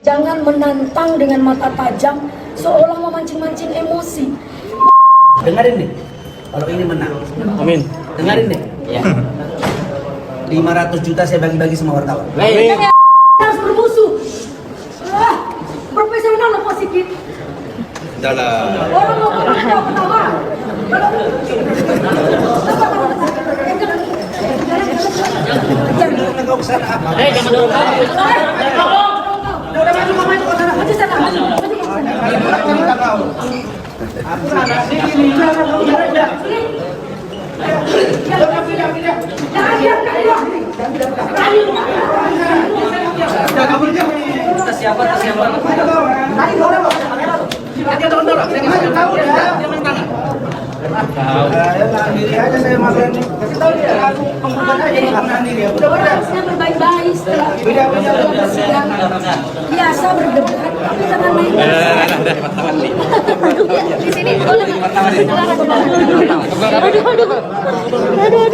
Jangan menantang dengan mata tajam seolah memancing-mancing emosi. Dengarin nih, kalau ini menang. Amin. Dengarin nih. Ya. 500 juta saya bagi-bagi sama wartawan. Baik. Harus bermusuh. Profesional loh Pak Sigit. Dalam. Orang mau pertama. Jangan dulu. Harusnya berbaik-baik setelah persidangan. Biasa berdebat, tapi jangan main. Di sini, boleh nggak?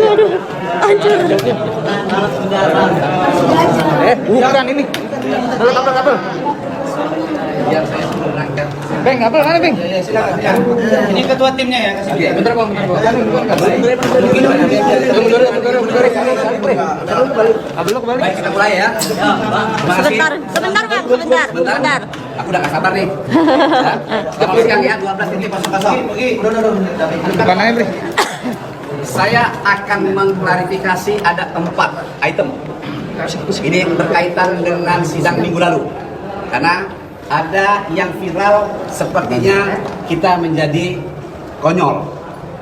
Aduh. Hancur. Bukan ini. Kabel. Biar saya menerangkan. Beng, kabel mana, Beng? Silakan. Ini ketua timnya ya, kasih. Bentar, Bang. Kabel lu kembali. Baik, kita mulai ya. Terima kasih. Sebentar, Bang. Sebentar. Aku udah gak sabar nih. Kita mulai ya, 12 ini kosong-kosong. Depan aja, Bre. Saya akan mengklarifikasi ada 4 item. Ini berkaitan dengan sidang minggu lalu. Karena ada yang viral sepertinya kita menjadi konyol.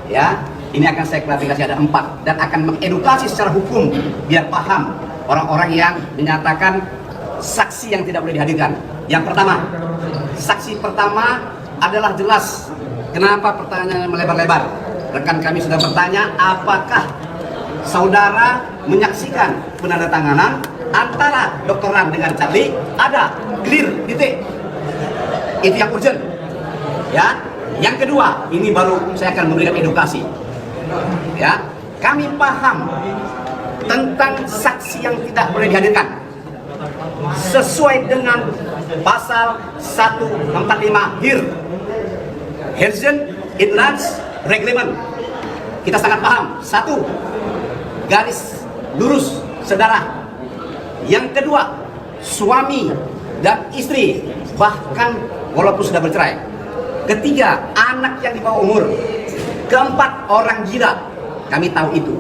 Ya, ini akan saya klarifikasi ada 4 dan akan mengedukasi secara hukum biar paham orang-orang yang menyatakan saksi yang tidak boleh dihadirkan. Yang pertama, saksi pertama adalah jelas. Kenapa pertanyaannya melebar-lebar? Rekan kami sudah bertanya, apakah saudara menyaksikan penandatanganan antara Dr. Ran dengan Charlie? Ada, clear, titik. Itu yang urgent. Ya. Yang kedua, ini baru saya akan memberikan edukasi. Ya, kami paham tentang saksi yang tidak boleh dihadirkan. Sesuai dengan pasal 145 HIR, Herzien Inland Reglement. Kita sangat paham. 1, garis lurus saudara. Yang kedua, suami dan istri, bahkan walaupun sudah bercerai. Ketiga, anak yang di bawah umur. Keempat, orang gila. Kami tahu itu.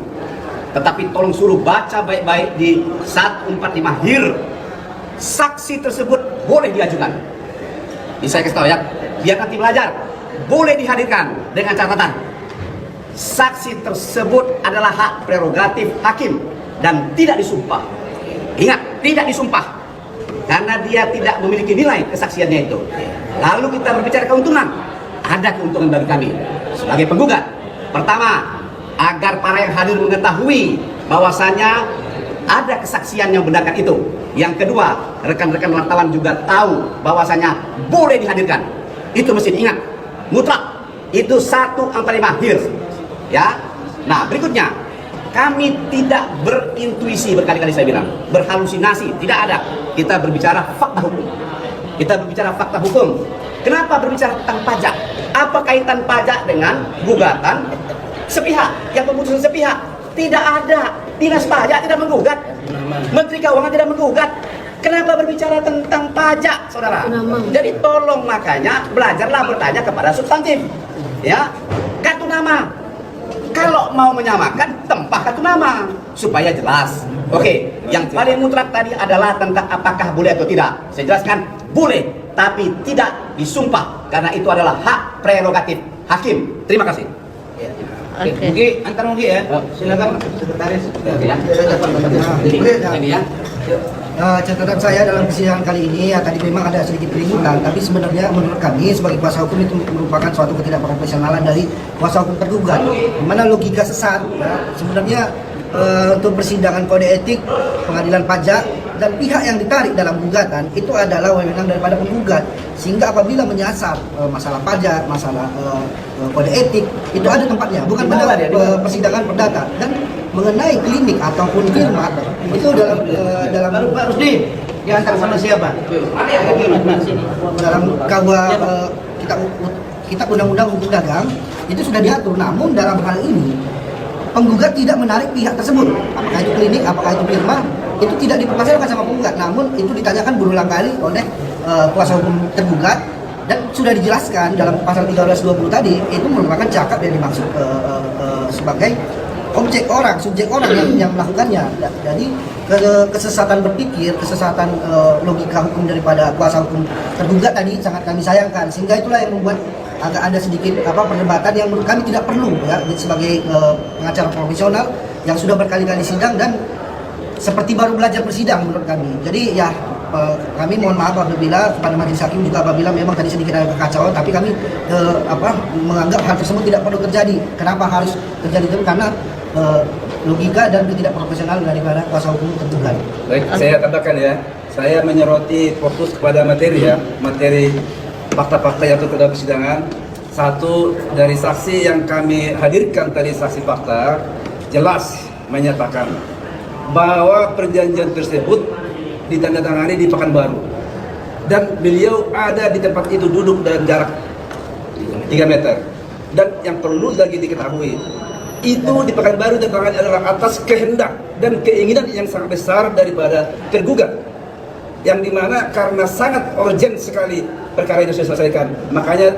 Tetapi tolong suruh baca baik-baik di 145 HIR. Saksi tersebut boleh diajukan. Ini saya kasih tahu ya, biar nanti belajar. Boleh dihadirkan dengan catatan saksi tersebut adalah hak prerogatif hakim dan tidak disumpah. Ingat, tidak disumpah karena dia tidak memiliki nilai kesaksiannya itu. Lalu kita berbicara keuntungan. Ada keuntungan bagi kami sebagai penggugat. Pertama, agar para yang hadir mengetahui bahwasanya ada kesaksian yang membenarkan itu. Yang kedua, rekan-rekan wartawan juga tahu bahwasanya boleh dihadirkan. Itu mesti diingat. Mutlak. Itu 145 HIR. Ya. Nah, berikutnya, kami tidak berintuisi, berkali-kali saya bilang, berhalusinasi, tidak ada. Kita berbicara fakta hukum. Kenapa berbicara tentang pajak? Apa kaitan pajak dengan gugatan sepihak? Yang pemutusan sepihak tidak ada. Dinas pajak tidak menggugat. Menteri Keuangan tidak menggugat. Kenapa berbicara tentang pajak, saudara? Jadi tolong makanya belajarlah bertanya kepada substantif. Ya, kartu nama. Kalau mau menyamakan, tempah kartu nama supaya jelas. Oke, yang paling mutlak tadi adalah tentang apakah boleh atau tidak. Saya jelaskan, boleh, tapi tidak disumpah karena itu adalah hak prerogatif hakim. Terima kasih. Oke. Antar Mugi ya. Silakan sekretaris. Ini ya. Catatan saya dalam persidangan kali ini ya, tadi memang ada sedikit keributan, tapi sebenarnya menurut kami sebagai kuasa hukum itu merupakan suatu ketidakprofesionalan dari kuasa hukum tergugat, di mana logika sesat ya, sebenarnya untuk persidangan kode etik pengadilan pajak dan pihak yang ditarik dalam gugatan itu adalah wewenang daripada penggugat, sehingga apabila menyasar masalah pajak, masalah kode etik itu ada tempatnya, bukan pada persidangan perdata. Dan mengenai klinik ataupun firma itu dalam Pak Rusdi, Diantar sama siapa? Dalam KUA kita undang-undang hukum dagang itu sudah diatur, namun dalam hal ini penggugat tidak menarik pihak tersebut, apakah itu klinik, apakah itu firma, itu tidak dipermasalahkan sama penggugat, namun itu ditanyakan berulang kali oleh kuasa hukum tergugat dan sudah dijelaskan dalam pasal 1320 tadi itu merupakan cakap yang dimaksud sebagai subjek orang yang melakukannya. Jadi kesesatan berpikir, kesesatan logika hukum daripada kuasa hukum tergugat tadi sangat kami sayangkan, sehingga itulah yang membuat agak ada sedikit perdebatan yang menurut kami tidak perlu ya, sebagai pengacara profesional yang sudah berkali-kali sidang dan seperti baru belajar bersidang menurut kami. Jadi ya kami mohon maaf apabila kepada majelis hakim juga apabila memang tadi sedikit ada kekacauan, tapi kami menganggap hal tersebut tidak perlu terjadi. Kenapa harus terjadi itu? Karena logika dan ketidakprofesional daripada kuasa hukum tergugat. Baik, saya katakan ya, saya menyoroti fokus kepada materi ya, materi fakta-fakta yang terdapat dalam persidangan. Satu dari saksi yang kami hadirkan tadi, saksi fakta, jelas menyatakan bahwa perjanjian tersebut ditandatangani di Pekanbaru dan beliau ada di tempat itu duduk dalam jarak 3 meter. Dan yang perlu lagi diketahui, itu di Pekanbaru ditandatangani adalah atas kehendak dan keinginan yang sangat besar daripada tergugat, yang dimana karena sangat urgent sekali perkara ini diselesaikan, makanya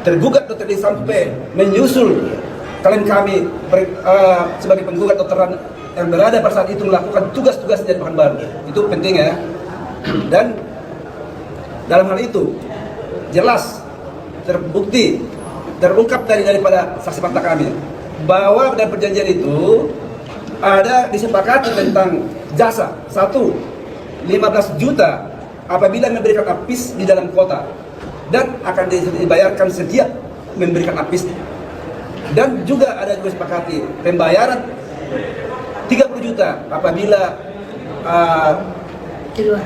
tergugat Dr. sampai menyusul klien kami sebagai penggugat dokteran yang berada pada saat itu melakukan tugas-tugasnya di Pekanbaru. Itu penting ya. Dan dalam hal itu jelas terbukti, terungkap daripada saksi fakta kami bahwa dalam perjanjian itu ada disepakati tentang jasa. 1, 15 juta apabila memberikan apis di dalam kota dan akan dibayarkan setiap memberikan apis, dan juga ada disepakati pembayaran 30 juta apabila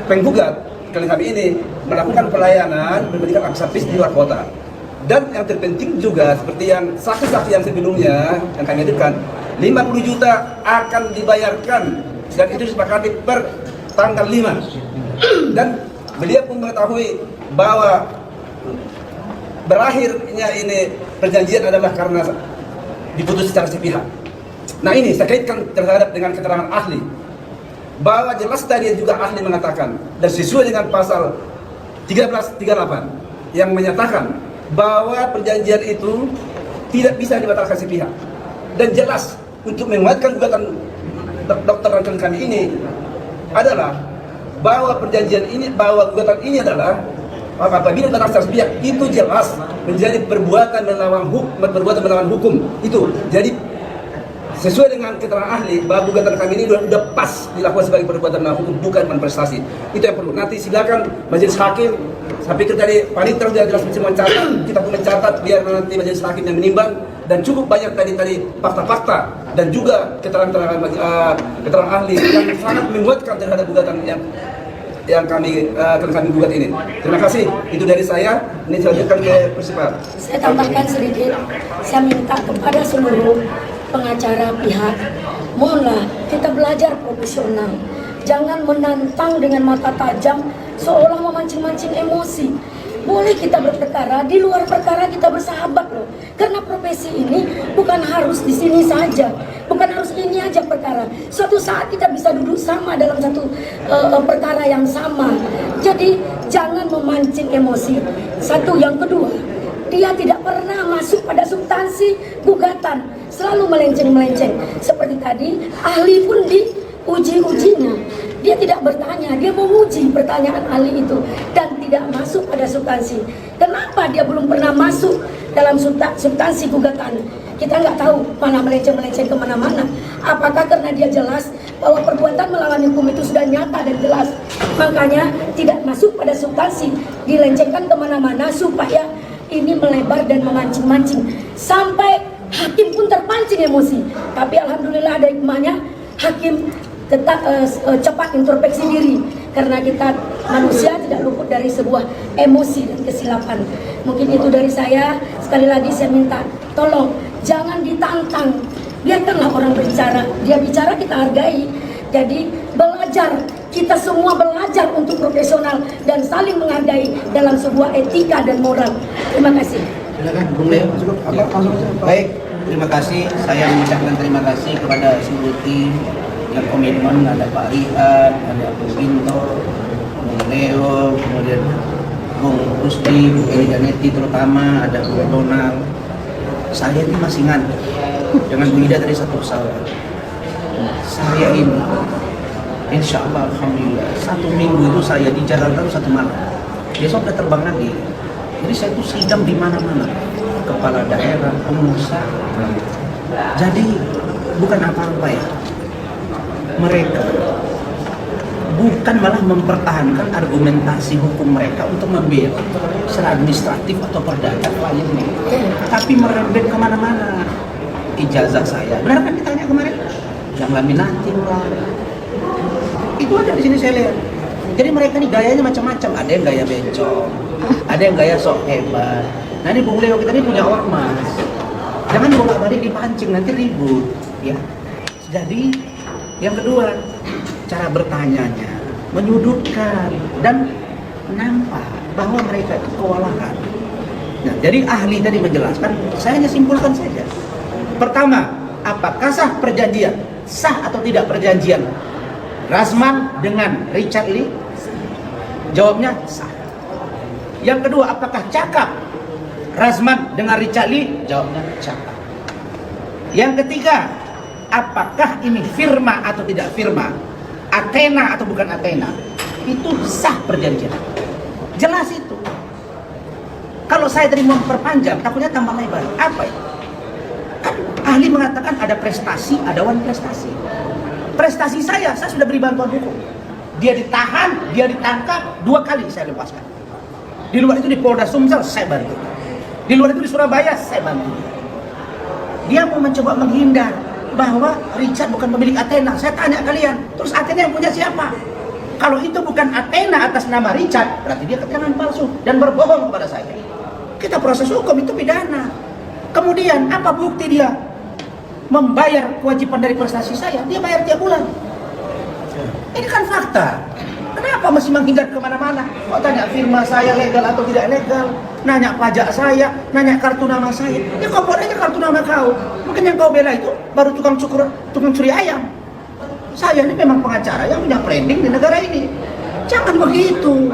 penggugat klien kami ini melakukan pelayanan memberikan apis di luar kota. Dan yang terpenting juga seperti yang saksi-saksi yang sebelumnya yang kami hadirkan, 50 juta akan dibayarkan dan itu disepakati per tanggal 5. Dan beliau pun mengetahui bahwa berakhirnya ini perjanjian adalah karena diputus secara sepihak. Nah ini saya kaitkan terhadap dengan keterangan ahli, bahwa jelas tadi juga ahli mengatakan dan sesuai dengan pasal 1338 yang menyatakan bahwa perjanjian itu tidak bisa dibatalkan sepihak, dan jelas untuk menguatkan gugatan dokter klien kami ini adalah bahwa perjanjian ini, bahwa gugatan ini adalah apabila dibatalkan secara sepihak itu jelas menjadi perbuatan melawan hukum itu. Jadi sesuai dengan keterangan ahli bahwa gugatan kami ini sudah pas dilakukan sebagai perbuatan melawan hukum, bukan manifestasi. Itu yang perlu. Nanti silakan majelis hakim, saya pikir tadi Panitra sudah jelas mencatat, kita pun mencatat biar nanti majelis hakim yang menimbang, dan cukup banyak tadi fakta-fakta dan juga keterangan ahli yang sangat menguatkan terhadap gugatan yang kami gugat ini. Terima kasih. Itu dari saya. Ini saya lanjutkan ke persidangan. Saya tambahkan sedikit. Saya minta kepada seluruh pengacara pihak, mohonlah kita belajar profesional. Jangan menantang dengan mata tajam seolah memancing-mancing emosi. Boleh kita berperkara, di luar perkara kita bersahabat loh. Karena profesi ini bukan harus di sini saja, bukan harus ini aja perkara. Suatu saat kita bisa duduk sama dalam satu perkara yang sama. Jadi jangan memancing emosi. Satu, yang kedua, dia tidak pernah masuk pada substansi gugatan, selalu melenceng-melenceng. Seperti tadi, ahli pun diuji-ujinya. Dia tidak bertanya, dia menguji pertanyaan ahli itu dan tidak masuk pada substansi. Kenapa dia belum pernah masuk dalam substansi gugatan? Kita nggak tahu mana melenceng-melenceng kemana-mana. Apakah karena dia jelas bahwa perbuatan melawan hukum itu sudah nyata dan jelas, makanya tidak masuk pada substansi, dilencengkan kemana-mana supaya ini melebar dan memancing-mancing sampai hakim pun terpancing emosi. Tapi alhamdulillah ada hikmahnya, hakim tetap cepat introspeksi diri, karena kita manusia tidak luput dari sebuah emosi dan kesilapan. Mungkin itu dari saya. Sekali lagi saya minta tolong jangan ditantang, biarkanlah orang berbicara, dia bicara kita hargai. Jadi belajar Kita semua belajar untuk profesional dan saling menghargai dalam sebuah etika dan moral. Terima kasih. Silakan, Bung Leo. Baik, terima kasih. Saya mengucapkan terima kasih kepada seluruh tim yang komitmen. Ada Pak Rian, ada Bung Pinto, Bung Leo, kemudian Bung Rusdi, Bu Eli Daneti terutama, ada Bung Donald. Saya ini masih ngantuk dengan Bu Ida tadi satu pesawat. Saya ini, insya Allah, alhamdulillah, 1 minggu itu saya di Jakarta 1 malam. Besok udah terbang lagi. Jadi saya tuh sidang di mana-mana, kepala daerah, pengusaha. Jadi bukan apa-apa ya. Mereka bukan malah mempertahankan argumentasi hukum mereka untuk membela secara administratif atau perdata kliennya, tapi merembet kemana-mana. Ijazah saya, benar kan ditanya kemarin? Yang laminating lah. Itu ada di sini saya lihat. Jadi mereka nih gayanya macam-macam. Ada yang gaya bencong, ada yang gaya sok hebat. Nah ini Bung Leo kita ini punya ormas. Jangan bolak-balik dipancing nanti ribut, ya. Jadi yang kedua, cara bertanyanya menyudutkan dan nampak bahwa mereka itu kewalahan. Nah, jadi ahli tadi menjelaskan, saya hanya simpulkan saja. Pertama, apakah sah perjanjian? Sah atau tidak perjanjian Rasman dengan Richard Lee? Jawabnya sah. Yang kedua, apakah cakap Rasman dengan Richard Lee? Jawabnya cakap. Yang ketiga, apakah ini firma atau tidak firma? Athena atau bukan Athena? Itu sah perjanjian. Jelas itu. Kalau saya tadi memperpanjang, takutnya tambah lebar. Apa itu? Kan ahli mengatakan ada prestasi, ada wan prestasi. Prestasi saya sudah beri bantuan hukum. Dia ditahan, dia ditangkap, 2 kali saya lepaskan. Di luar itu di Polda Sumsel saya bantu. Di luar itu di Surabaya saya bantu. Dia mau mencoba menghindar bahwa Richard bukan pemilik Athena. Saya tanya kalian, terus Athena yang punya siapa? Kalau itu bukan Athena atas nama Richard, berarti dia keterangan palsu dan berbohong kepada saya. Kita proses hukum itu pidana. Kemudian apa bukti dia membayar kewajiban dari prestasi saya? Dia bayar tiap bulan. Ini kan fakta. Kenapa masih menghindar kemana-mana? Kok tanya firma saya legal atau tidak legal? Nanya pajak saya, nanya kartu nama saya. Ya kau buat aja kartu nama kau. Mungkin yang kau bela itu baru tukang curi ayam. Saya ini memang pengacara yang punya branding di negara ini. Jangan begitu.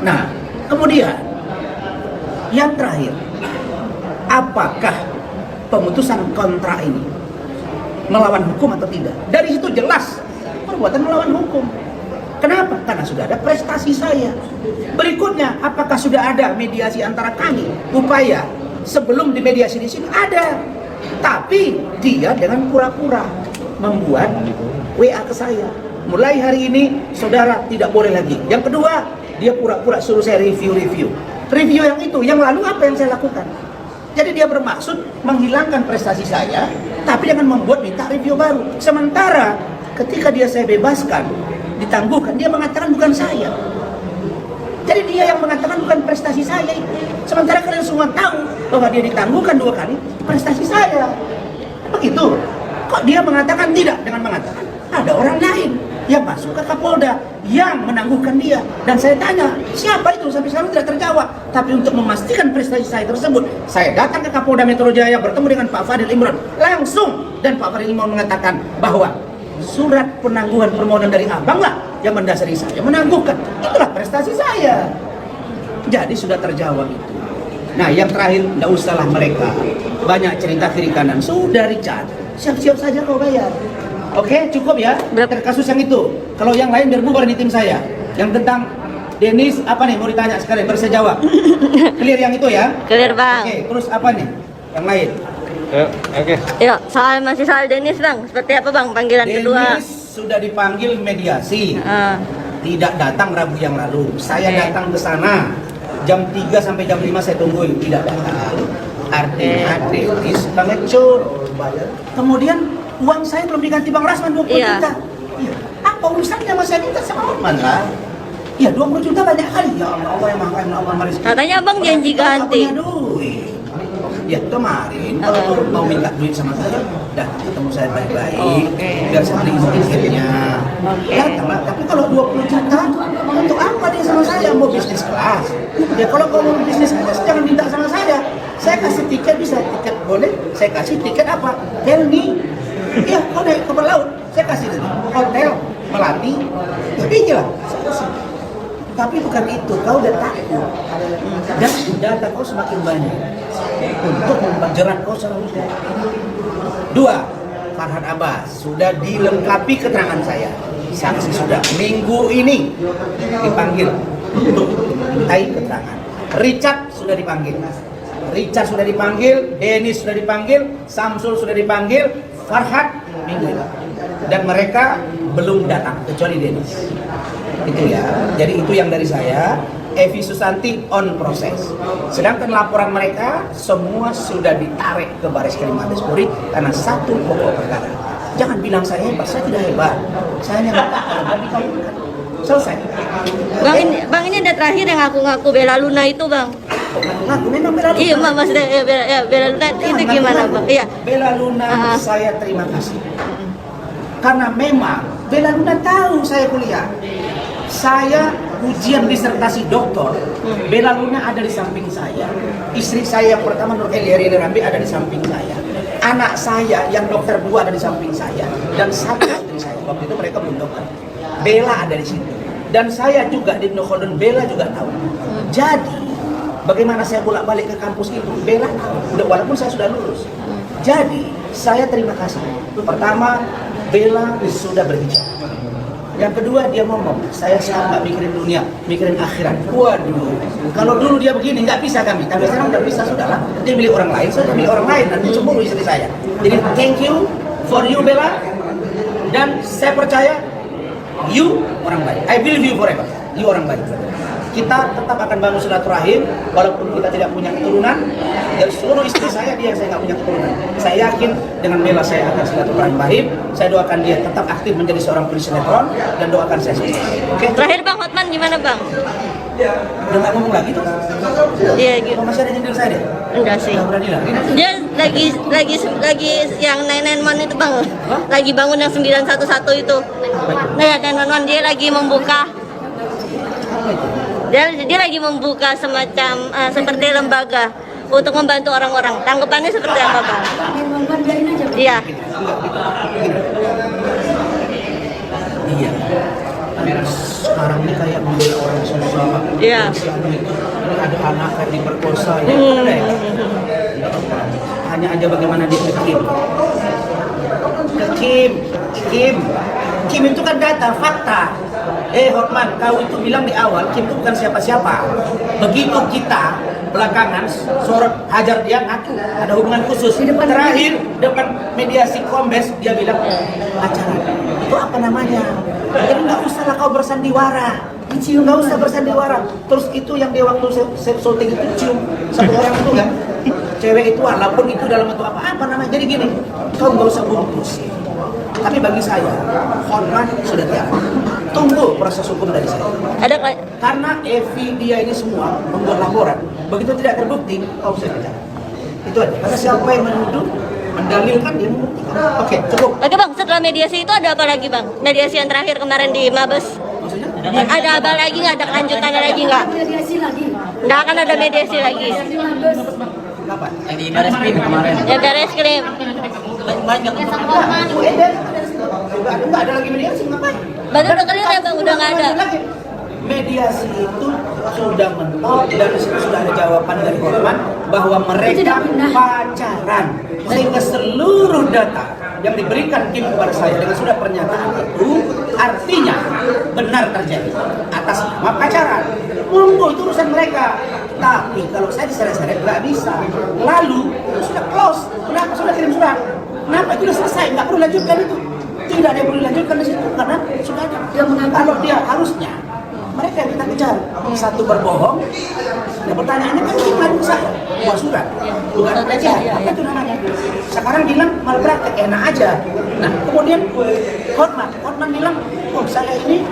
Nah, kemudian yang terakhir, apakah pemutusan kontrak ini melawan hukum atau tidak? Dari situ jelas perbuatan melawan hukum. Kenapa? Karena sudah ada prestasi saya. Berikutnya, apakah sudah ada mediasi antara kami? Upaya sebelum dimediasi di sini ada. Tapi dia dengan pura-pura membuat WA ke saya. Mulai hari ini saudara tidak boleh lagi. Yang kedua, dia pura-pura suruh saya review. Review yang itu, yang lalu apa yang saya lakukan? Jadi dia bermaksud menghilangkan prestasi saya, tapi jangan membuat minta review baru. Sementara ketika dia saya bebaskan, ditangguhkan, dia mengatakan bukan saya. Jadi dia yang mengatakan bukan prestasi saya itu. Sementara kalian semua tahu bahwa dia ditangguhkan 2 kali, prestasi saya. Begitu. Kok dia mengatakan tidak dengan mengatakan ada orang lain yang masuk ke Kapolda yang menangguhkan dia. Dan saya tanya, siapa itu? Sampai sekarang tidak terjawab. Tapi untuk memastikan prestasi saya tersebut, saya datang ke Kapolda Metro Jaya bertemu dengan Pak Fadil Imron langsung, dan Pak Fadil Imron mengatakan bahwa surat penangguhan permohonan dari abang lah yang mendasari saya menangguhkan. Itulah prestasi saya. Jadi sudah terjawab itu. Nah yang terakhir, tidak usahlah mereka banyak cerita kiri kanan. Sudah Richard, siap-siap saja kau bayar. Oke, cukup ya. Kasus yang itu. Kalau yang lain biar bubar di tim saya. Yang tentang Dennis apa nih mau ditanya sekarang? Baru saya jawab. Clear yang itu ya? Clear bang. Oke, terus apa nih? Yang lain? Oke. Yuk, masih soal Dennis bang. Seperti apa bang panggilan kedua? Dennis sudah dipanggil mediasi. Ah. Tidak datang Rabu yang lalu. Saya datang ke sana jam 3 sampai jam 5 saya tungguin, tidak datang. Artinya Dennis pengecut. Kemudian uang saya belum diganti Bang Rasman 20 Iya. juta. Iya. Apa urusannya sama saya minta sama Otman lah? Ya 20 juta banyak kali. Ya Allah yang maha kaya, Allah maris. Katanya abang janji ganti. Punya duit. Ya kemarin kalau mau minta duit sama saya, datang ketemu saya baik-baik, Oke. biar saya beli tiketnya. Datanglah. Tapi kalau 20 juta, untuk apa dia sama saya mau bisnis kelas? Ya kalau kau mau bisnis kelas jangan minta sama saya. Saya kasih tiket bisa, tiket boleh. Saya kasih tiket apa? Helmi. Ya kau naik kapal laut, saya kasih tadi. Hotel, Melati, tapi lah. Saya kasih. Tapi bukan itu, kau udah takut dan data kau semakin banyak untuk memperjerat kau selanjutnya. 2. Farhad Abbas sudah dilengkapi keterangan saya. Saksi sudah minggu ini dipanggil untuk mintai keterangan. Richard sudah dipanggil. Dennis sudah dipanggil, Samsul sudah dipanggil, Farhad minggu ini. Dan mereka belum datang kecuali Dennis. Itu ya. Jadi itu yang dari saya. Evi Susanti on proses. Sedangkan laporan mereka semua sudah ditarik ke Bareskrim Mabespori karena satu pokok perkara. Jangan bilang saya hebat, saya tidak hebat. Saya hanya minta kalau dikabulkan. Selesai. Bang ini ada terakhir yang ngaku-ngaku bela Luna itu bang. Ngaku memang bela Luna. Iya maksudnya bela Luna itu gimana bang? Iya. Bela Luna saya terima kasih. Karena memang Bela Luna tahu saya kuliah. Saya ujian disertasi doktor, Bela Luna ada di samping saya. Istri saya yang pertama Nur Eliari Rambi ada di samping saya. Anak saya yang dokter 2 ada di samping saya. Dan satu istri saya, waktu itu mereka belum dokter. Bela ada di situ. Dan saya juga di Nukhodon, Bela juga tahu. Jadi, bagaimana saya bolak-balik ke kampus itu, Bela tahu. Walaupun saya sudah lulus. Jadi, saya terima kasih. Pertama, Bela sudah berbicara. Yang kedua dia ngomong, saya sekarang nggak mikirin dunia, mikirin akhirat. Waduh, kalau dulu dia begini nggak bisa kami sekarang udah bisa, sudahlah. Dia milik orang lain, saya milik orang lain dan cemburu istri saya. Jadi thank you for you Bella, dan saya percaya you orang baik. I believe you forever. You orang baik. Kita tetap akan bangun silaturahim walaupun kita tidak punya keturunan. Dari seluruh istri saya, dia saya nggak punya keturunan. Saya yakin dengan Bella saya akan silaturahim. Saya doakan dia tetap aktif menjadi seorang polisi sinetron dan doakan saya sendiri. Oke. Terakhir bang Hotman gimana bang? Udah nggak ngomong lagi tuh? Iya gitu. Masih ada nyindir saya deh? Enggak sih. Nggak berani lagi. Dia lagi yang 991 itu bang. Lagi bangun yang 911 itu. Nah ya 911 dia lagi membuka. Dia lagi membuka semacam seperti lembaga untuk membantu orang-orang. Tanggapannya seperti apa bang? Iya. Iya. Sekarang ini kayak membela orang susah. Iya. Ini ada anak yang diperkosa. Ya. Hanya aja bagaimana dia Kim itu kan data, fakta. Hotman, kau itu bilang di awal Kim itu bukan siapa-siapa. Begitu kita belakangan sorot hajar dia ngaku ada hubungan khusus. Terakhir depan mediasi Kombes dia bilang pacaran. Itu apa namanya? Jadi nggak usahlah kau bersandiwara. Dicium, nggak usah bersandiwara. Terus itu yang dia waktu syuting itu cium satu orang itu kan. Cewek itu walaupun itu dalam bentuk apa namanya. Jadi gini, kau nggak usah bungkus. Tapi bagi saya, Hotman sudah tiada. Tunggu proses hukum dari saya. Ada Karena Evi dia ini semua membuat laporan. Begitu tidak terbukti, kau bisa bicara. Itu aja. Karena siapa yang menuduh, mendalilkan dia membuktikan. Oke, cukup. Oke bang, setelah mediasi itu ada apa lagi bang? Mediasi yang terakhir kemarin di Mabes. Maksudnya? Ada apa lagi nggak? Ada kelanjutannya lagi nggak? Mediasi lagi. Nggak akan ada mediasi lagi. Kapan? Yang di Bareskrim kemarin. Ya Bareskrim. Enggak ada lagi mediasi, ngapain? Baru udah clear ya bang, udah nggak ada. Mediasi itu sudah mentok dan sudah ada jawaban dari Hotman bahwa mereka pacaran, sehingga seluruh data yang diberikan Kim kepada saya dengan sudah pernyataan itu artinya benar terjadi atas nama pacaran. Monggo itu urusan mereka. Tapi kalau saya diseret-seret nggak bisa. Lalu sudah close, kenapa sudah kirim surat? Kenapa itu sudah selesai? Nggak perlu lanjutkan itu. Tidak ada yang perlu dilanjutkan di situ karena sudah ada. Kalau dia harusnya mereka yang kita kejar. Satu berbohong. Nah pertanyaannya kan gimana saya? Buat surat. Bukan pelecehan. Apa itu namanya? Sekarang bilang malpraktek, enak aja. Nah kemudian Hotman bilang, oh saya ini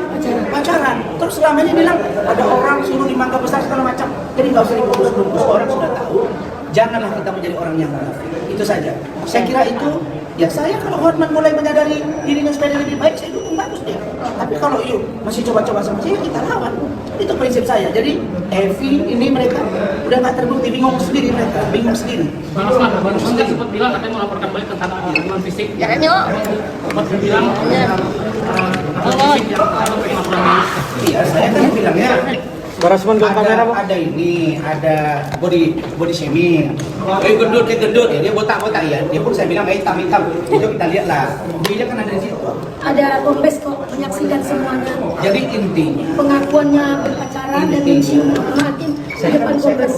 pacaran. Terus selama ini bilang ada orang suruh di Mangga Besar segala macam. Jadi nggak usah dibungkus-bungkus, orang sudah tahu. janganlah kita menjadi orang yang munafik. Itu saja. Saya kira itu, ya saya kalau Hotman mulai menyadari dirinya supaya lebih baik, saya dukung, bagus dia. Tapi kalau yuk masih coba-coba sama saya, kita lawan. Itu prinsip saya. Jadi Evi ini mereka udah nggak terbukti, bingung sendiri mereka, bingung sendiri. Bang Asman kan sempat bilang katanya mau laporkan balik tentang hubungan fisik. Ya kan yuk. Sempat bilang Iya, saya kan bilangnya Barasman ke kamera, Bang. ada ini, ada body shaming. Gendut, dia botak-botak ya. Dia pun saya bilang hitam. Itu kita lihat lah. Dia kan ada di situ. Ada kombes kok menyaksikan semuanya. Jadi intinya Pengakuannya berpacaran dan mencium hakim di depan kombes.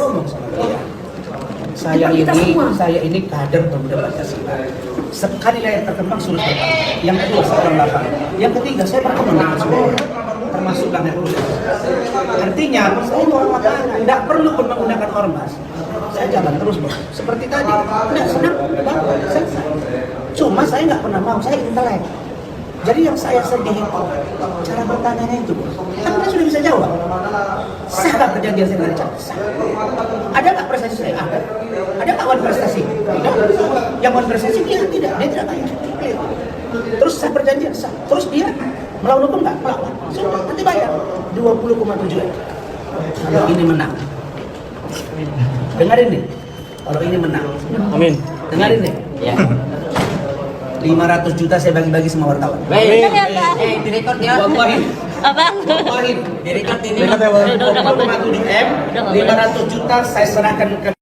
saya Depan kita ini semua. saya ini kader pemuda Pancasila. Sekali layar terkembang suruh saya. Yang kedua seorang lapang. Yang ketiga saya berteman dengan semua orang, termasuk Bang Hercules. Artinya saya orang lapangan, tidak perlu pun menggunakan ormas. Saya jalan terus bos. Seperti tadi, tidak senang, selesai. Cuma saya nggak pernah mau, saya intelek. Jadi yang saya sedih itu cara bertanya itu, kan dia sudah bisa jawab. Sah nggak perjanjian saya dengan Richard? Sah. Ada nggak prestasi saya? Ada nggak wan prestasi? Tidak. Yang wan prestasi dia tidak bayar. Terus sah perjanjian sah. Terus dia melawan hukum nggak? Melawan. Sudah nanti bayar 20,7 M. Kalau ini menang, dengarin nih. Kalau ini menang, Amin. dengarin nih. Ya. 500 juta saya bagi-bagi sama wartawan. Baik. Kan ya, Kak? Direkod ya. Wallahi. Apa? Wallahi. Direkod ini. Dekat ya, Bang. Udah. 20,7 M, 500 juta saya serahkan ke